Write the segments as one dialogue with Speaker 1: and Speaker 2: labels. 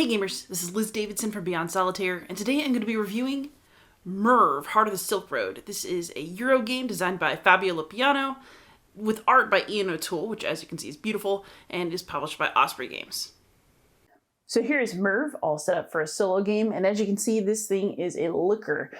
Speaker 1: Hey gamers, this is Liz Davidson from Beyond Solitaire, and today I'm going to be reviewing Merv, Heart of the Silk Road. This is a Euro game designed by Fabio Lopiano, with art by Ian O'Toole, which as you can see is beautiful, and is published by Osprey Games.
Speaker 2: So here is Merv, all set up for a solo game, and as you can see, this thing is a looker.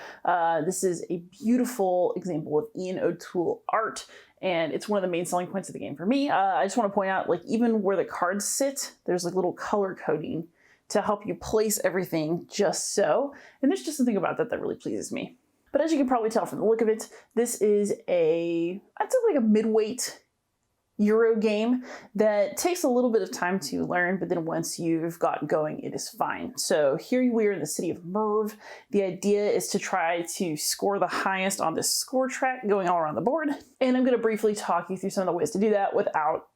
Speaker 2: This is a beautiful example of Ian O'Toole art, and it's one of the main selling points of the game for me. I just want to point out, like, even where the cards sit, there's like little color coding to help you place everything just so, and there's just something about that that really pleases me. But as you can probably tell from the look of it, this is I'd say like a mid-weight Euro game that takes a little bit of time to learn, but then once you've gotten going, it is fine. So here we are in the city of Merv. The idea is to try to score the highest on this score track going all around the board. And I'm going to briefly talk you through some of the ways to do that without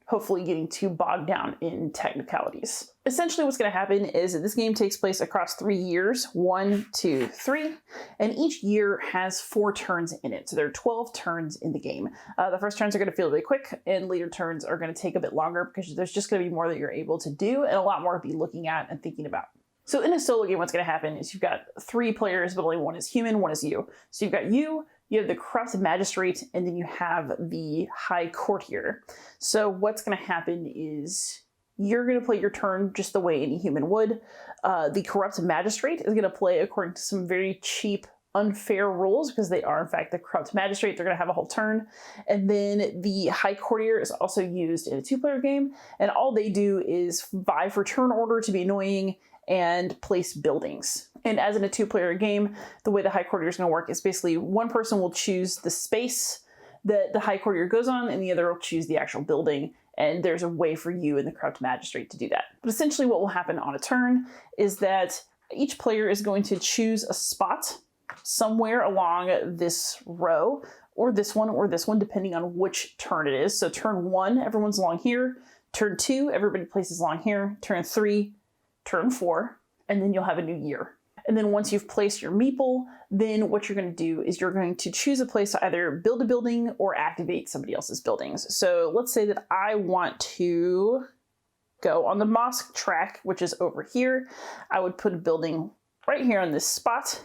Speaker 2: hopefully getting too bogged down in technicalities. Essentially what's going to happen is that this game takes place across 3 years, 1, 2, 3, and each year has 4 turns in it. So there are 12 turns in the game. The first turns are going to feel really quick, and later turns are going to take a bit longer because there's just going to be more that you're able to do and a lot more to be looking at and thinking about. So in a solo game, what's going to happen is you've got 3 players, but only one is human, one is you. So you've got you have the corrupt magistrate, and then you have the high courtier. So what's going to happen is you're going to play your turn just the way any human would. The corrupt magistrate is going to play according to some very cheap, unfair rules because they are in fact the corrupt magistrate. They're going to have a whole turn. And then the high courtier is also used in a 2-player game, and all they do is vie for turn order to be annoying and place buildings. And as in a 2-player game, the way the high courtier is going to work is basically one person will choose the space that the high courtier goes on, and the other will choose the actual building. And there's a way for you and the corrupt magistrate to do that. But essentially what will happen on a turn is that each player is going to choose a spot somewhere along this row, or this one, depending on which turn it is. So turn 1, everyone's along here. Turn 2, everybody places along here. Turn 3, turn 4, and then you'll have a new year. And then once you've placed your meeple, then what you're going to do is you're going to choose a place to either build a building or activate somebody else's buildings. So let's say that I want to go on the mosque track, which is over here. I would put a building right here on this spot.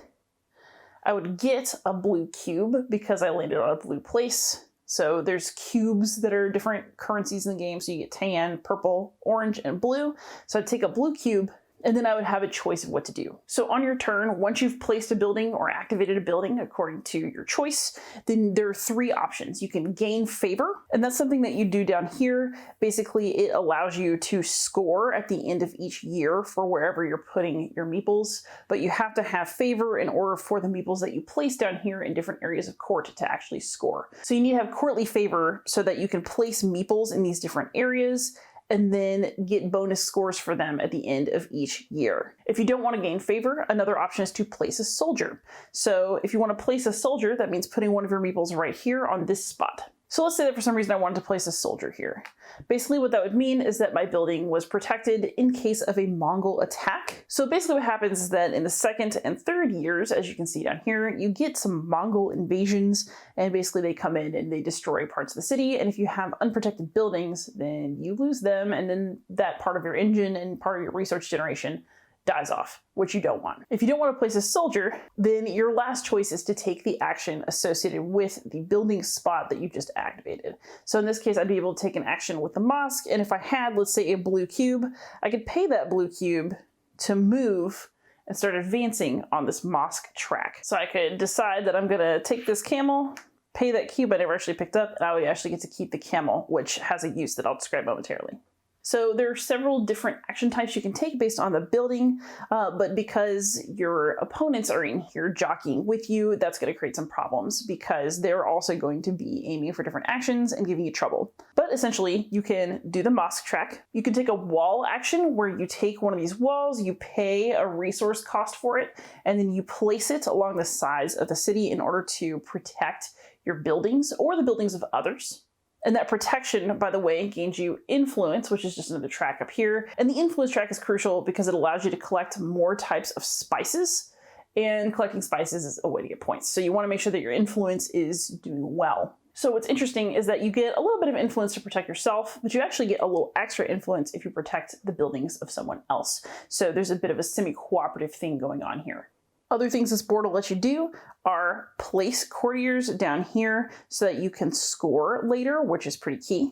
Speaker 2: I would get a blue cube because I landed on a blue place. So there's cubes that are different currencies in the game. So you get tan, purple, orange, and blue. So I'd take a blue cube, and then I would have a choice of what to do. So on your turn, once you've placed a building or activated a building according to your choice, then there are 3 options. You can gain favor, and that's something that you do down here. Basically, it allows you to score at the end of each year for wherever you're putting your meeples, but you have to have favor in order for the meeples that you place down here in different areas of court to actually score. So you need to have courtly favor so that you can place meeples in these different areas and then get bonus scores for them at the end of each year. If you don't want to gain favor, another option is to place a soldier. So if you want to place a soldier, that means putting one of your meeples right here on this spot. So let's say that for some reason I wanted to place a soldier here. Basically what that would mean is that my building was protected in case of a Mongol attack. So basically what happens is that in the 2nd and 3rd years, as you can see down here, you get some Mongol invasions, and basically they come in and they destroy parts of the city. And if you have unprotected buildings, then you lose them, and then that part of your engine and part of your resource generation dies off, which you don't want. If you don't want to place a soldier, then your last choice is to take the action associated with the building spot that you just activated. So in this case, I'd be able to take an action with the mosque, and if I had, let's say, a blue cube, I could pay that blue cube to move and start advancing on this mosque track. So I could decide that I'm gonna take this camel, pay that cube I never actually picked up, and I would actually get to keep the camel, which has a use that I'll describe momentarily. So there are several different action types you can take based on the building, but because your opponents are in here jockeying with you, that's going to create some problems because they're also going to be aiming for different actions and giving you trouble. But essentially, you can do the mosque track. You can take a wall action where you take one of these walls, you pay a resource cost for it, and then you place it along the sides of the city in order to protect your buildings or the buildings of others. And that protection, by the way, gains you influence, which is just another track up here. And the influence track is crucial because it allows you to collect more types of spices, and collecting spices is a way to get points. So you want to make sure that your influence is doing well. So what's interesting is that you get a little bit of influence to protect yourself, but you actually get a little extra influence if you protect the buildings of someone else. So there's a bit of a semi-cooperative thing going on here. Other things this board will let you do are place courtiers down here so that you can score later, which is pretty key.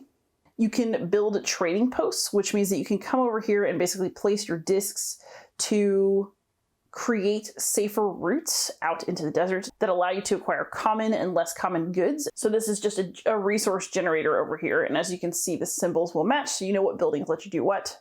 Speaker 2: You can build trading posts, which means that you can come over here and basically place your discs to create safer routes out into the desert that allow you to acquire common and less common goods. So this is just a resource generator over here. And as you can see, the symbols will match, so you know what buildings let you do what.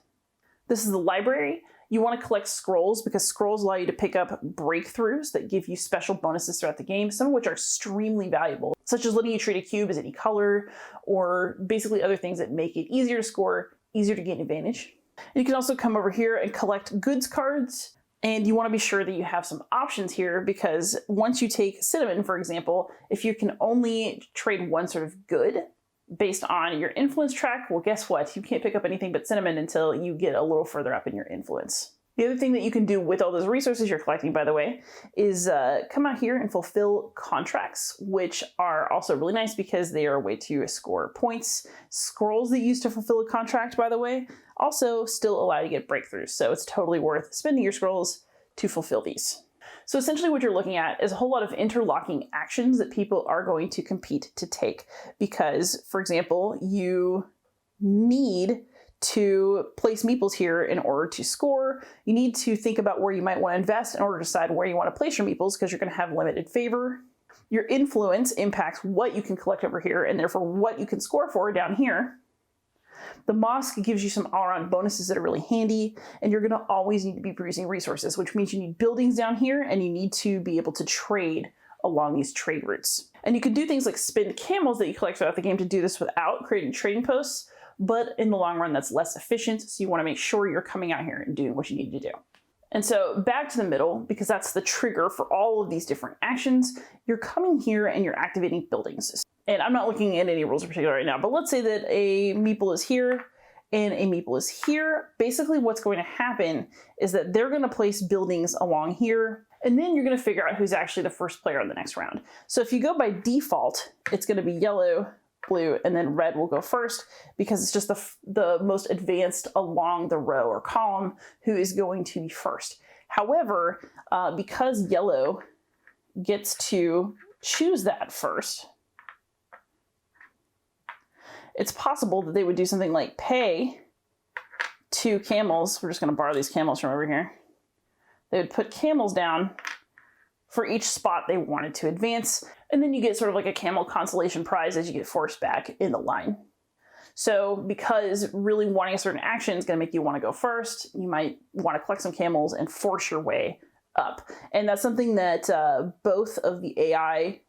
Speaker 2: This is the library. You want to collect scrolls because scrolls allow you to pick up breakthroughs that give you special bonuses throughout the game, some of which are extremely valuable, such as letting you trade a cube as any color, or basically other things that make it easier to score, easier to gain advantage. And you can also come over here and collect goods cards. And you want to be sure that you have some options here, because once you take cinnamon, for example, if you can only trade one sort of good based on your influence track, well, guess what? You can't pick up anything but cinnamon until you get a little further up in your influence. The other thing that you can do with all those resources you're collecting, by the way, is come out here and fulfill contracts, which are also really nice because they are a way to score points. Scrolls that you use to fulfill a contract, by the way, also still allow you to get breakthroughs. So it's totally worth spending your scrolls to fulfill these. So essentially what you're looking at is a whole lot of interlocking actions that people are going to compete to take. Because, for example, you need to place meeples here in order to score. You need to think about where you might want to invest in order to decide where you want to place your meeples, because you're going to have limited favor. Your influence impacts what you can collect over here and therefore what you can score for down here. The mosque gives you some all-around bonuses that are really handy, and you're going to always need to be producing resources, which means you need buildings down here and you need to be able to trade along these trade routes. And you can do things like spin camels that you collect throughout the game to do this without creating trading posts, but in the long run that's less efficient, so you want to make sure you're coming out here and doing what you need to do. And so back to the middle, because that's the trigger for all of these different actions, you're coming here and you're activating buildings. And I'm not looking at any rules in particular right now, but let's say that a meeple is here and a meeple is here. Basically what's going to happen is that they're going to place buildings along here, and then you're going to figure out who's actually the first player in the next round. So if you go by default, it's going to be yellow, blue, and then red will go first, because it's just the most advanced along the row or column who is going to be first. However, because yellow gets to choose that first, it's possible that they would do something like pay 2 camels. We're just going to borrow these camels from over here. They would put camels down for each spot they wanted to advance. And then you get sort of like a camel consolation prize as you get forced back in the line. So because really wanting a certain action is going to make you want to go first, you might want to collect some camels and force your way up. And that's something that both of the AI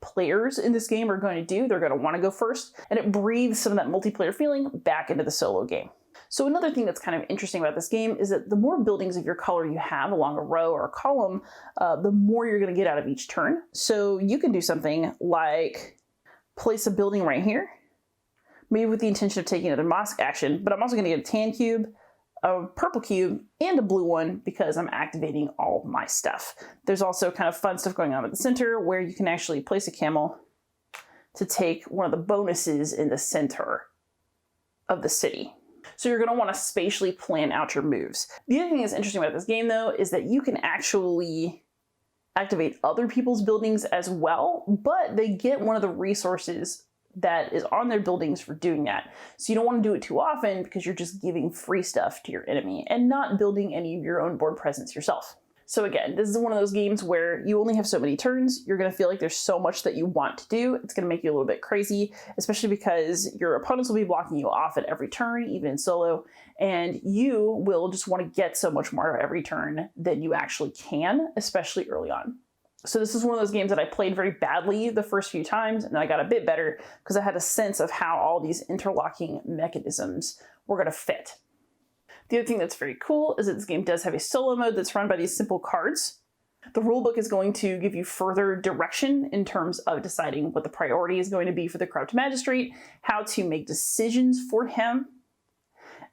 Speaker 2: players in this game are going to do. They're going to want to go first, and it breathes some of that multiplayer feeling back into the solo game. So another thing that's kind of interesting about this game is that the more buildings of your color you have along a row or a column, the more you're going to get out of each turn. So you can do something like place a building right here, maybe with the intention of taking another mosque action, but I'm also going to get a tan cube, a purple cube, and a blue one because I'm activating all of my stuff. There's also kind of fun stuff going on at the center where you can actually place a camel to take one of the bonuses in the center of the city. So you're going to want to spatially plan out your moves. The other thing that's interesting about this game, though, is that you can actually activate other people's buildings as well, but they get one of the resources that is on their buildings for doing that. So you don't want to do it too often because you're just giving free stuff to your enemy and not building any of your own board presence yourself. So again, this is one of those games where you only have so many turns. You're going to feel like there's so much that you want to do. It's going to make you a little bit crazy, especially because your opponents will be blocking you off at every turn, even in solo, and you will just want to get so much more every turn than you actually can, especially early on. So this is one of those games that I played very badly the first few times, and then I got a bit better because I had a sense of how all these interlocking mechanisms were going to fit. The other thing that's very cool is that this game does have a solo mode that's run by these simple cards. The rulebook is going to give you further direction in terms of deciding what the priority is going to be for the corrupt magistrate, how to make decisions for him,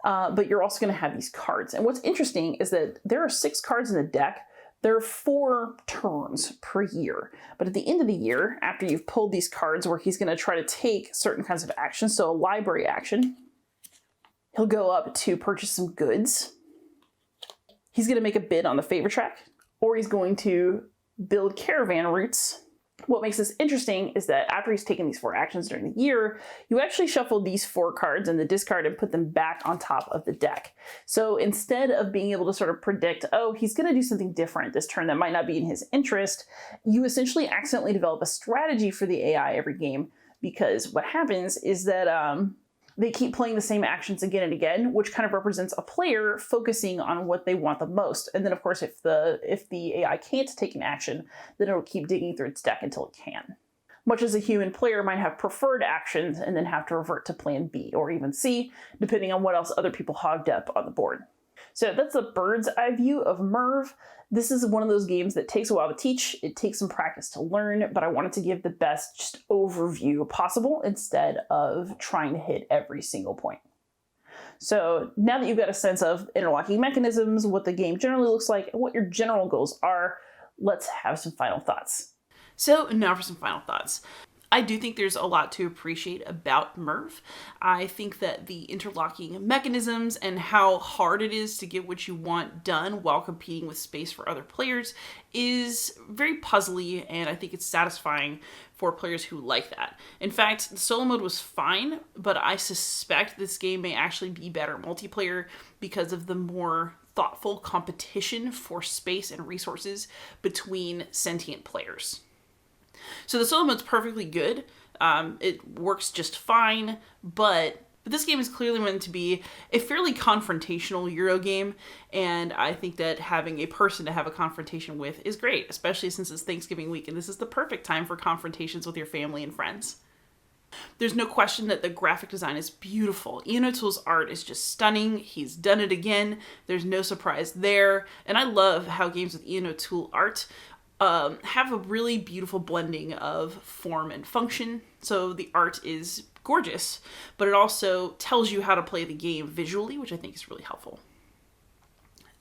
Speaker 2: but you're also going to have these cards. And what's interesting is that there are 6 cards in the deck, There are 4 turns per year, but at the end of the year, after you've pulled these cards where he's going to try to take certain kinds of actions, so a library action, he'll go up to purchase some goods. He's going to make a bid on the favor track, or he's going to build caravan routes. What makes this interesting is that after he's taken these 4 actions during the year, you actually shuffle these 4 cards in the discard and put them back on top of the deck. So instead of being able to sort of predict, oh, he's going to do something different this turn that might not be in his interest, you essentially accidentally develop a strategy for the AI every game, because what happens is that they keep playing the same actions again and again, which kind of represents a player focusing on what they want the most. And then, of course, if the AI can't take an action, then it'll keep digging through its deck until it can. Much as a human player might have preferred actions and then have to revert to plan B or even C, depending on what else other people hogged up on the board. So that's a bird's eye view of Merv. This is one of those games that takes a while to teach. It takes some practice to learn, but I wanted to give the best just overview possible instead of trying to hit every single point. So now that you've got a sense of interlocking mechanisms, what the game generally looks like, and what your general goals are, let's have some final thoughts.
Speaker 1: So now for some final thoughts. I do think there's a lot to appreciate about Merv. I think that the interlocking mechanisms and how hard it is to get what you want done while competing with space for other players is very puzzly, and I think it's satisfying for players who like that. In fact, the solo mode was fine, but I suspect this game may actually be better multiplayer because of the more thoughtful competition for space and resources between sentient players. So the solo mode's perfectly good. It works just fine, but this game is clearly meant to be a fairly confrontational Euro game, and I think that having a person to have a confrontation with is great, especially since it's Thanksgiving week, and this is the perfect time for confrontations with your family and friends. There's no question that the graphic design is beautiful. Ian O'Toole's art is just stunning. He's done it again. There's no surprise there, and I love how games with Ian O'Toole art have a really beautiful blending of form and function. So the art is gorgeous, but it also tells you how to play the game visually, which I think is really helpful.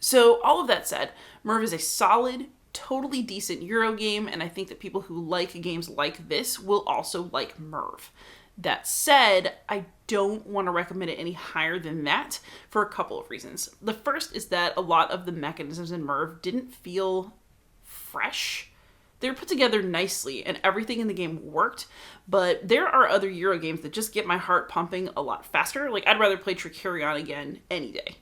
Speaker 1: So all of that said, Merv is a solid, totally decent Euro game, and I think that people who like games like this will also like Merv. That said, I don't want to recommend it any higher than that for a couple of reasons. The first is that a lot of the mechanisms in Merv didn't feel fresh. They were put together nicely and everything in the game worked, but there are other Euro games that just get my heart pumping a lot faster. Like, I'd rather play Tricurion again any day.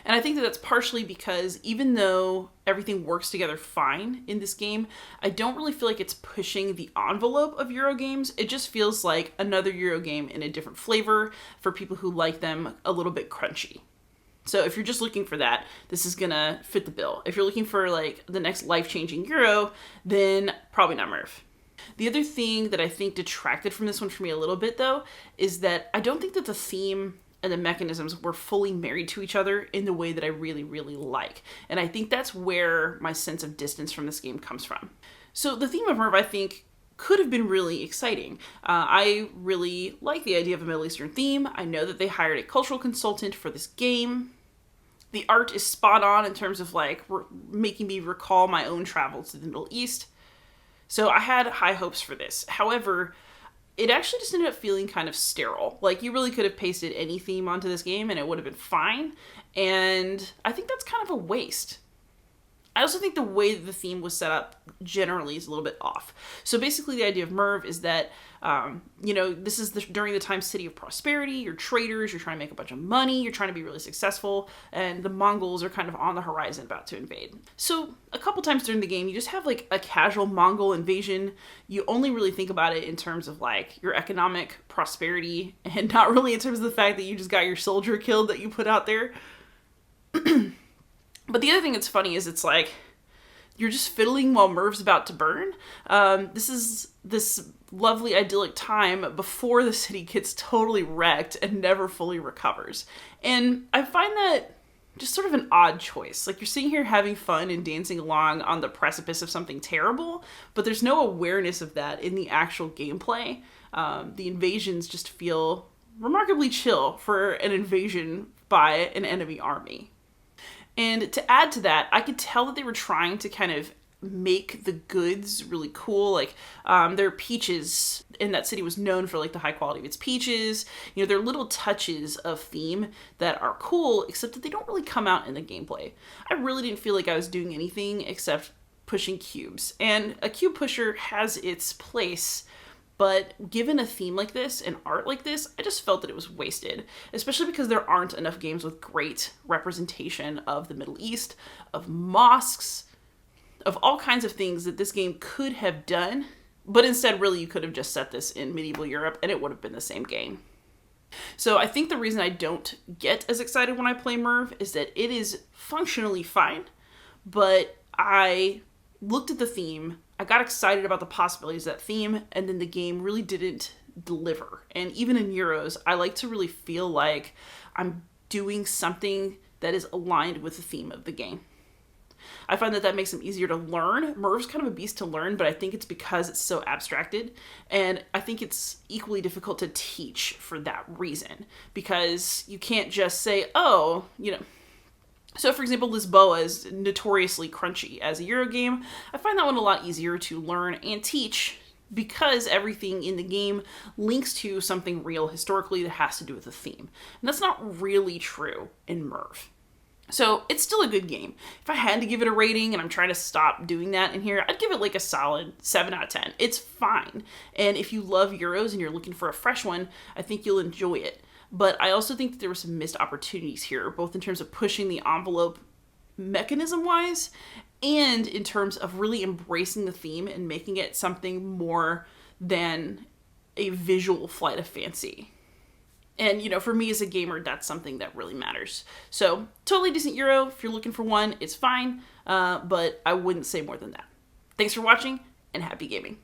Speaker 1: And I think that that's partially because even though everything works together fine in this game, I don't really feel like it's pushing the envelope of Euro games. It just feels like another Euro game in a different flavor for people who like them a little bit crunchy. So if you're just looking for that, this is gonna fit the bill. If you're looking for like the next life-changing Euro, then probably not Merv. The other thing that I think detracted from this one for me a little bit though, is that I don't think that the theme and the mechanisms were fully married to each other in the way that I really, really like. And I think that's where my sense of distance from this game comes from. So the theme of Merv, I think, could have been really exciting. I really like the idea of a Middle Eastern theme. I know that they hired a cultural consultant for this game. The art is spot on in terms of like making me recall my own travels to the Middle East. So I had high hopes for this. However, it actually just ended up feeling kind of sterile. Like, you really could have pasted any theme onto this game and it would have been fine. And I think that's kind of a waste. I also think the way that the theme was set up generally is a little bit off. So basically the idea of Merv is that, this is during the time City of Prosperity, you're traders, you're trying to make a bunch of money, you're trying to be really successful, and the Mongols are kind of on the horizon about to invade. So a couple times during the game, you just have like a casual Mongol invasion. You only really think about it in terms of like your economic prosperity and not really in terms of the fact that you just got your soldier killed that you put out there. But the other thing that's funny is it's like, you're just fiddling while Merv's about to burn. This is this lovely idyllic time before the city gets totally wrecked and never fully recovers. And I find that just sort of an odd choice. Like, you're sitting here having fun and dancing along on the precipice of something terrible, but there's no awareness of that in the actual gameplay. The invasions just feel remarkably chill for an invasion by an enemy army. And to add to that, I could tell that they were trying to kind of make the goods really cool. Like, their peaches in that city was known for like the high quality of its peaches. You know, they're little touches of theme that are cool, except that they don't really come out in the gameplay. I really didn't feel like I was doing anything except pushing cubes. And a cube pusher has its place, but given a theme like this and art like this, I just felt that it was wasted, especially because there aren't enough games with great representation of the Middle East, of mosques, of all kinds of things that this game could have done, but instead really you could have just set this in medieval Europe and it would have been the same game. So I think the reason I don't get as excited when I play Merv is that it is functionally fine, but I looked at the theme, I got excited about the possibilities of that theme, and then the game really didn't deliver. And even in Euros, I like to really feel like I'm doing something that is aligned with the theme of the game. I find that makes them easier to learn. Merv's kind of a beast to learn, but I think it's because it's so abstracted. And I think it's equally difficult to teach for that reason. Because you can't just say, oh, you know. So for example, Lisboa is notoriously crunchy as a Euro game. I find that one a lot easier to learn and teach because everything in the game links to something real historically that has to do with the theme. And that's not really true in Merv. So it's still a good game. If I had to give it a rating, and I'm trying to stop doing that in here, I'd give it like a solid 7 out of 10. It's fine. And if you love Euros and you're looking for a fresh one, I think you'll enjoy it. But I also think that there were some missed opportunities here, both in terms of pushing the envelope mechanism-wise and in terms of really embracing the theme and making it something more than a visual flight of fancy. And, you know, for me as a gamer, that's something that really matters. So, totally decent Euro. If you're looking for one, it's fine. But I wouldn't say more than that. Thanks for watching, and happy gaming.